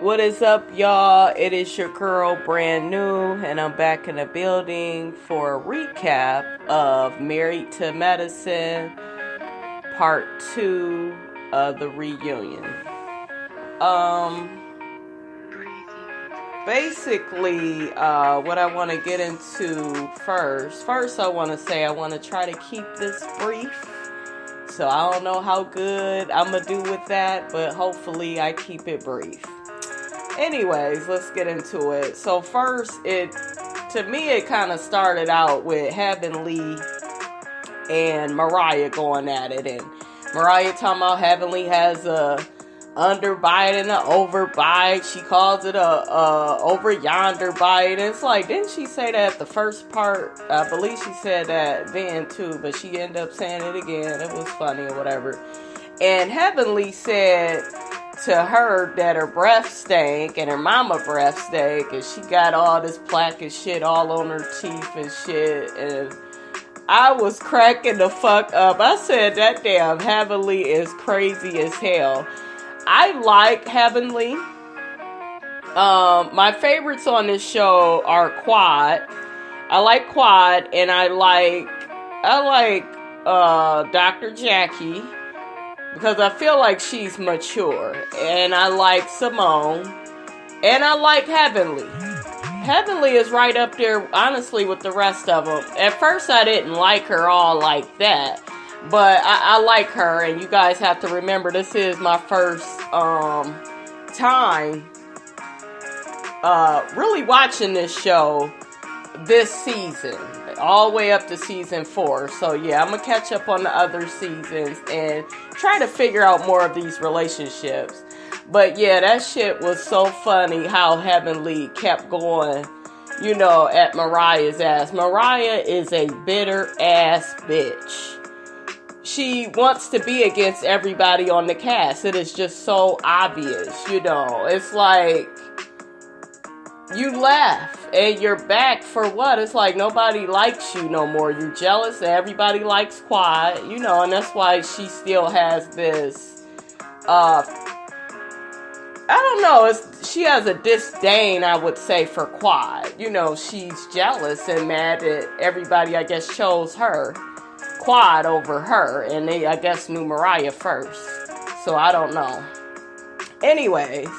What is up, y'all? It is your girl, Brand New, and I'm back in the building for a recap of Married to Medicine, Part 2 of the reunion. Basically, what I want to get into first I want to say I want to try to keep this brief. So I don't know how good I'm going to do with that, but hopefully I keep it brief. Anyways, let's get into it. So first, to me, it kind of started out with Heavenly and Mariah going at it. And Mariah talking about Heavenly has a underbite and an overbite. She calls it a over yonder bite. And it's like, didn't she say that the first part? I believe she said that then too, but she ended up saying it again. It was funny or whatever. And Heavenly said to her that her breath stank and her mama breath stank, and she got all this plaque and shit all on her teeth and shit. And I was cracking the fuck up. I said that damn Heavenly is crazy as hell. I like Heavenly. My favorites on this show are Quad. I like Quad, and I like Dr. Jackie, because I feel like she's mature. And I like Simone. And I like Heavenly. Heavenly is right up there, honestly, with the rest of them. At first, I didn't like her all like that. But I like her. And you guys have to remember, this is my first time really watching this show this season. All the way up to season 4. So yeah, I'm going to catch up on the other seasons and try to figure out more of these relationships. But yeah, that shit was so funny how Heavenly kept going, at Mariah's ass. Mariah is a bitter ass bitch. She wants to be against everybody on the cast. It is just so obvious, It's like, you laugh and you're back for what? It's like nobody likes you no more. You're jealous and everybody likes Quad, and that's why she still has this, I don't know, she has a disdain, I would say, for Quad. She's jealous and mad that everybody, I guess, chose Quad over her, and they, I guess, knew Mariah first. So I don't know. Anyways.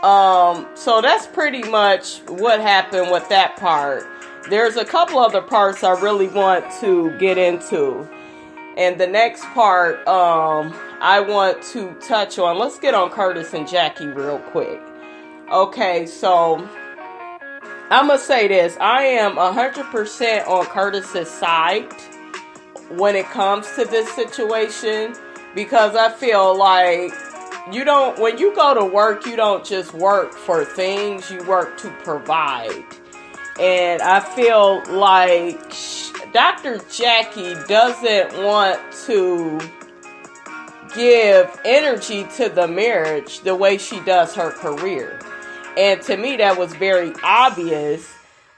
So that's pretty much what happened with that part. There's a couple other parts I really want to get into. And the next part, I want to touch on. Let's get on Curtis and Jackie real quick. Okay, so I'm going to say this. I am 100% on Curtis's side when it comes to this situation, because I feel like when you go to work, you don't just work for things, you work to provide. And I feel like Dr. Jackie doesn't want to give energy to the marriage the way she does her career. And to me, that was very obvious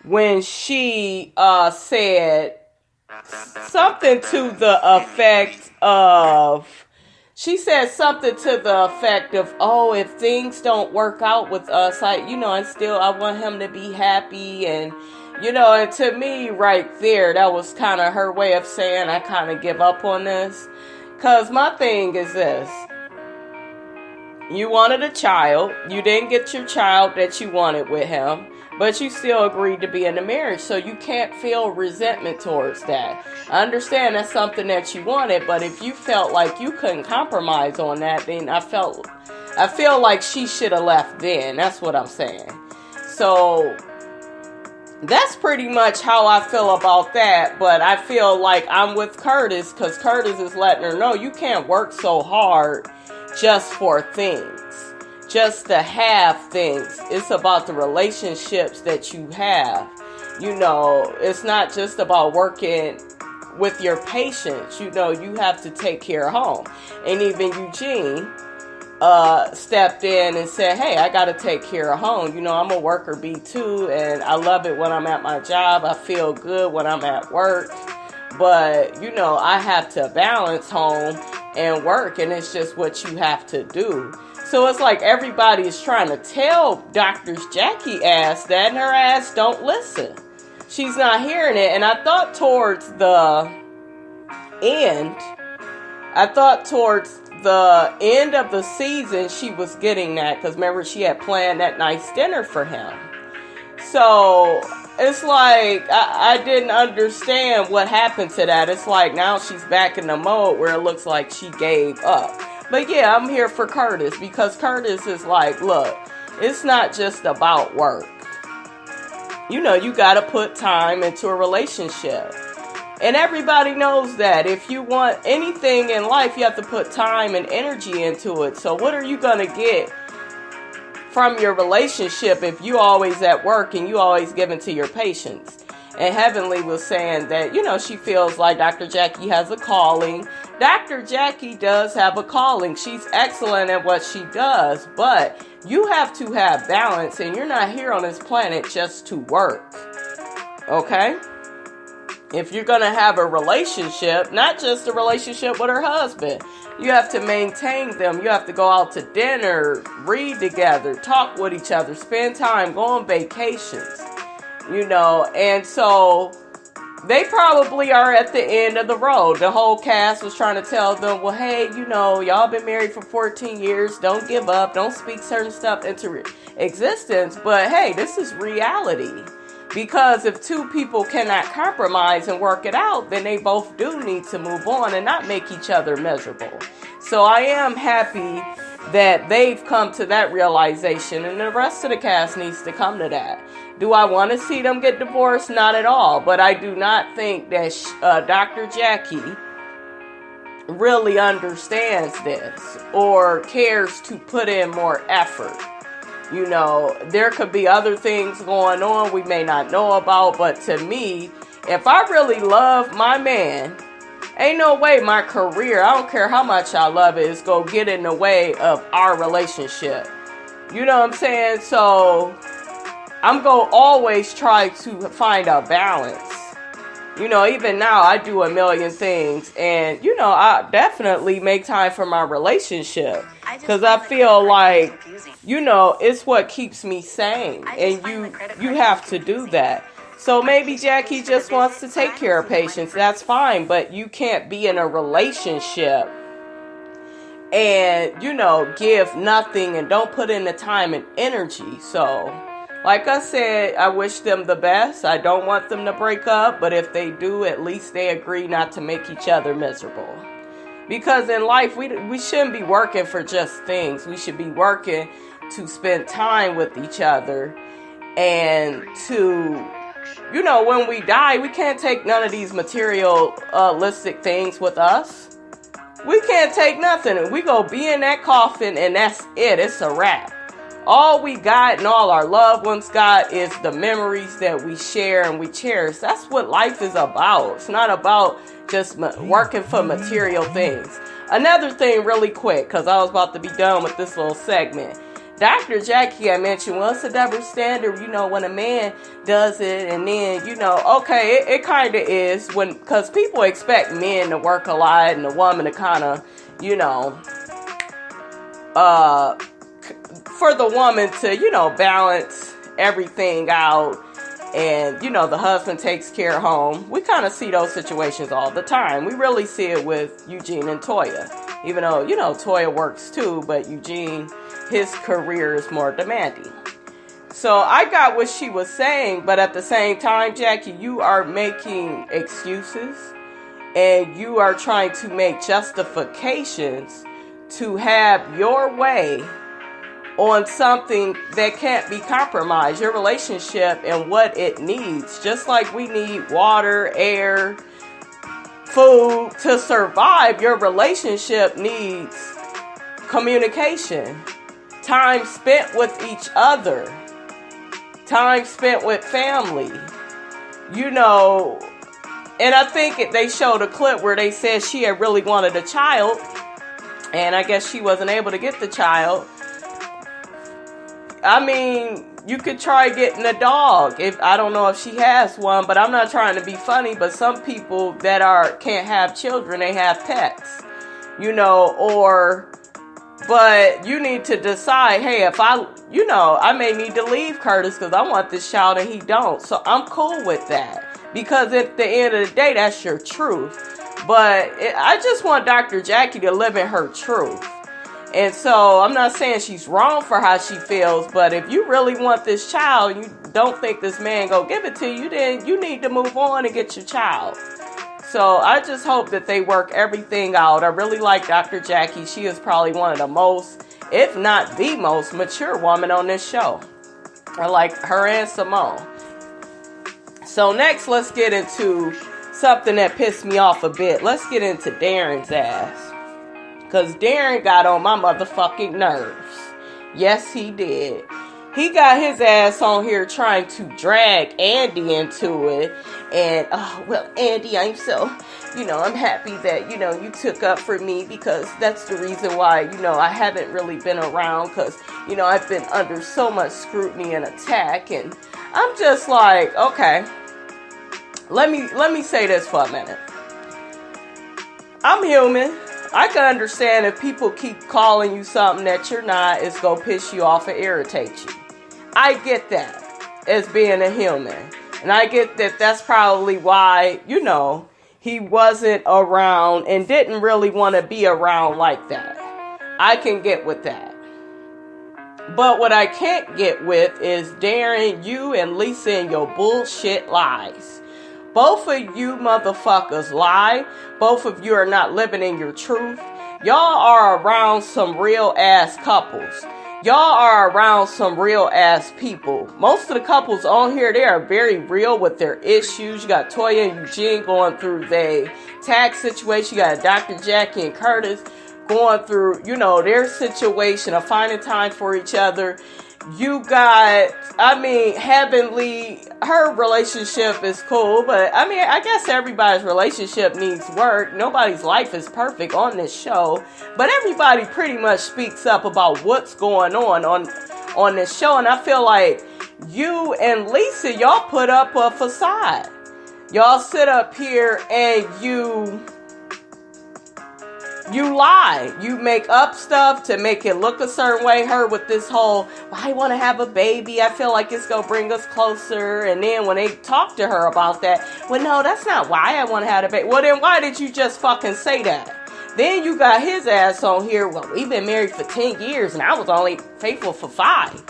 when she said something to the effect of, oh, if things don't work out with us, I want him to be happy. And, and to me right there, that was kind of her way of saying, I kind of give up on this. Because my thing is this. You wanted a child. You didn't get your child that you wanted with him. But you still agreed to be in the marriage, so you can't feel resentment towards that. I understand that's something that you wanted, but if you felt like you couldn't compromise on that, then I feel like she should have left then. That's what I'm saying. So that's pretty much how I feel about that, but I feel like I'm with Curtis, because Curtis is letting her know you can't work so hard just for things. Just to have things. It's about the relationships that you have. It's not just about working with your patients. You have to take care of home. And even Eugene stepped in and said, hey, I got to take care of home. I'm a worker bee too, and I love it when I'm at my job. I feel good when I'm at work. But, I have to balance home and work, and it's just what you have to do. So it's like everybody is trying to tell Dr. Jackie ass that, and her ass don't listen. She's not hearing it. And I thought towards the end of the season, she was getting that. Because remember, she had planned that nice dinner for him. So it's like, I didn't understand what happened to that. It's like now she's back in the mode where it looks like she gave up. But yeah, I'm here for Curtis, because Curtis is like, look, it's not just about work. You know, you got to put time into a relationship. And everybody knows that. If you want anything in life, you have to put time and energy into it. So what are you going to get from your relationship if you always at work and you always giving to your patients? And Heavenly was saying that, you know, she feels like Dr. Jackie has a calling. Dr. Jackie does have a calling. She's excellent at what she does, but you have to have balance, and you're not here on this planet just to work. Okay? If you're going to have a relationship, not just a relationship with her husband, you have to maintain them. You have to go out to dinner, read together, talk with each other, spend time, go on vacations, you know. And so they probably are at the end of the road. The whole cast was trying to tell them, well, hey, you know, y'all been married for 14 years. Don't give up. Don't speak certain stuff into existence. But hey, this is reality. Because if two people cannot compromise and work it out, then they both do need to move on and not make each other miserable. So I am happy that they've come to that realization, and the rest of the cast needs to come to that. Do I want to see them get divorced? Not at all. But I do not think that Dr. Jackie really understands this or cares to put in more effort. You know, there could be other things going on we may not know about, but to me, if I really love my man, ain't no way my career, I don't care how much I love it, is going to get in the way of our relationship. You know what I'm saying? So I'm going to always try to find a balance. You know, even now I do a million things, and, you know, I definitely make time for my relationship, because I feel like, you know, it's what keeps me sane, and you have to do that. So maybe Jackie just wants to take care of patients. That's fine, but you can't be in a relationship and, you know, give nothing and don't put in the time and energy. So, like I said, I wish them the best. I don't want them to break up, but if they do, at least they agree not to make each other miserable. Because in life, we shouldn't be working for just things. We should be working to spend time with each other, and to, you know, when we die, we can't take none of these materialistic things with us. We can't take nothing. We go be in that coffin, and that's it. It's a wrap. All we got and all our loved ones got is the memories that we share and we cherish. That's what life is about. It's not about just working for material things. Another thing really quick, because I was about to be done with this little segment. Dr. Jackie, I mentioned, well, it's a double standard, you know, when a man does it, and then, you know, okay, it kind of is, because people expect men to work a lot and the woman to kind of, you know, for the woman to, you know, balance everything out, and, you know, the husband takes care of home. We kind of see those situations all the time. We really see it with Eugene and Toya, even though, you know, Toya works too, but Eugene, his career is more demanding. So I got what she was saying, but at the same time, Jackie, you are making excuses, and you are trying to make justifications to have your way on something that can't be compromised. Your relationship and what it needs. Just like we need water, air, food to survive, your relationship needs communication. Time spent with each other. Time spent with family. You know, and I think they showed a clip where they said she had really wanted a child, and I guess she wasn't able to get the child. I mean, you could try getting a dog. I don't know if she has one, but I'm not trying to be funny, but some people that can't have children, they have pets, you know, or But you need to decide, hey, if I may need to leave Curtis because I want this child and he don't. So I'm cool with that. Because at the end of the day, that's your truth. But I just want Dr. Jackie to live in her truth. And so I'm not saying she's wrong for how she feels, but if you really want this child, you don't think this man go give it to you, then you need to move on and get your child. So I just hope that they work everything out. I really like Dr. Jackie. She is probably one of the most, if not the most, mature woman on this show. I like her and Simone. So next, let's get into something that pissed me off a bit. Let's get into Darren's ass. Because Darren got on my motherfucking nerves. Yes, he did. He got his ass on here trying to drag Andy into it. And, Andy, I'm so, I'm happy that, you took up for me because that's the reason why, I haven't really been around because, I've been under so much scrutiny and attack. And I'm just like, okay, let me say this for a minute. I'm human. I can understand if people keep calling you something that you're not, it's going to piss you off and irritate you. I get that as being a human. And I get that that's probably why, he wasn't around and didn't really want to be around like that. I can get with that. But what I can't get with is Darren, you and Lisa and your bullshit lies. Both of you motherfuckers lie. Both of you are not living in your truth. Y'all are around some real ass couples. Y'all are around some real ass people. Most of the couples on here, they are very real with their issues. You got Toya and Eugene going through their tax situation. You got Dr. Jackie and Curtis going through, their situation of finding time for each other. You got, Heavenly, her relationship is cool, but I guess everybody's relationship needs work. Nobody's life is perfect on this show, but everybody pretty much speaks up about what's going on this show, and I feel like you and Lisa, y'all put up a facade. Y'all sit up here and you lie. You make up stuff to make it look a certain way. Her with this whole, I want to have a baby. I feel like it's going to bring us closer. And then when they talk to her about that, well, no, that's not why I want to have a baby. Well, then why did you just fucking say that? Then you got his ass on here. Well, we've been married for 10 years and I was only faithful for 5.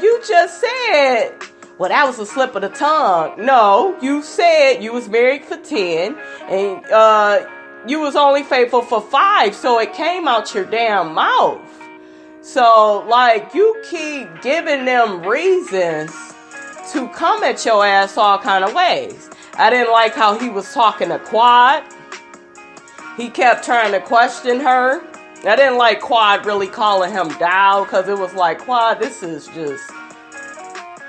You just said, well, that was a slip of the tongue. No, you said you was married for 10 and, you was only faithful for 5, so it came out your damn mouth. So, you keep giving them reasons to come at your ass all kind of ways. I didn't like how he was talking to Quad. He kept trying to question her. I didn't like Quad really calling him Dow, because it was like, Quad, this is just...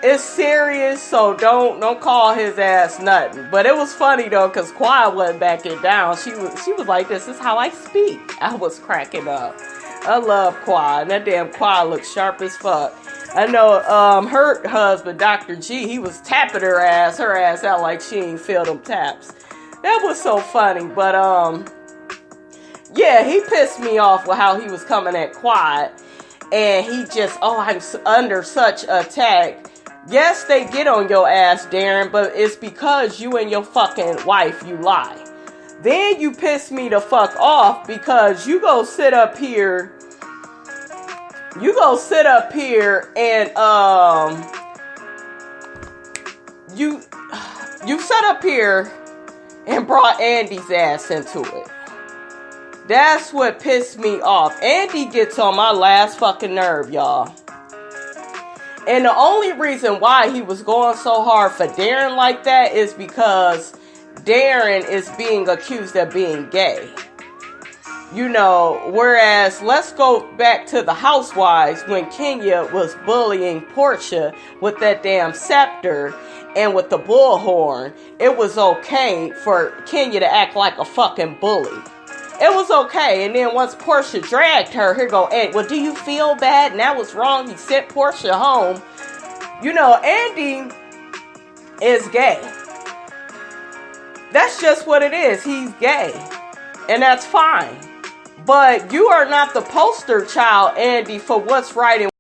It's serious, so don't call his ass nothing. But it was funny though, cause Quad wasn't backing down. She was like, "This is how I speak." I was cracking up. I love Quad. And that damn Quad looks sharp as fuck. I know her husband, Dr. G, he was tapping her ass out like she ain't feel them taps. That was so funny. But yeah, he pissed me off with how he was coming at Quad, and he just, I'm under such attack. Yes, they get on your ass, Darren, but it's because you and your fucking wife, you lie. Then you piss me the fuck off because you go sit up here and, you sat up here and brought Andy's ass into it. That's what pissed me off. Andy gets on my last fucking nerve, y'all. And the only reason why he was going so hard for Darren like that is because Darren is being accused of being gay. Whereas let's go back to the Housewives when Kenya was bullying Portia with that damn scepter and with the bullhorn. It was okay for Kenya to act like a fucking bully. It was okay. And then once Portia dragged her, here go Andy. Well, do you feel bad? And that was wrong. He sent Portia home. Andy is gay. That's just what it is. He's gay. And that's fine. But you are not the poster child, Andy, for what's right and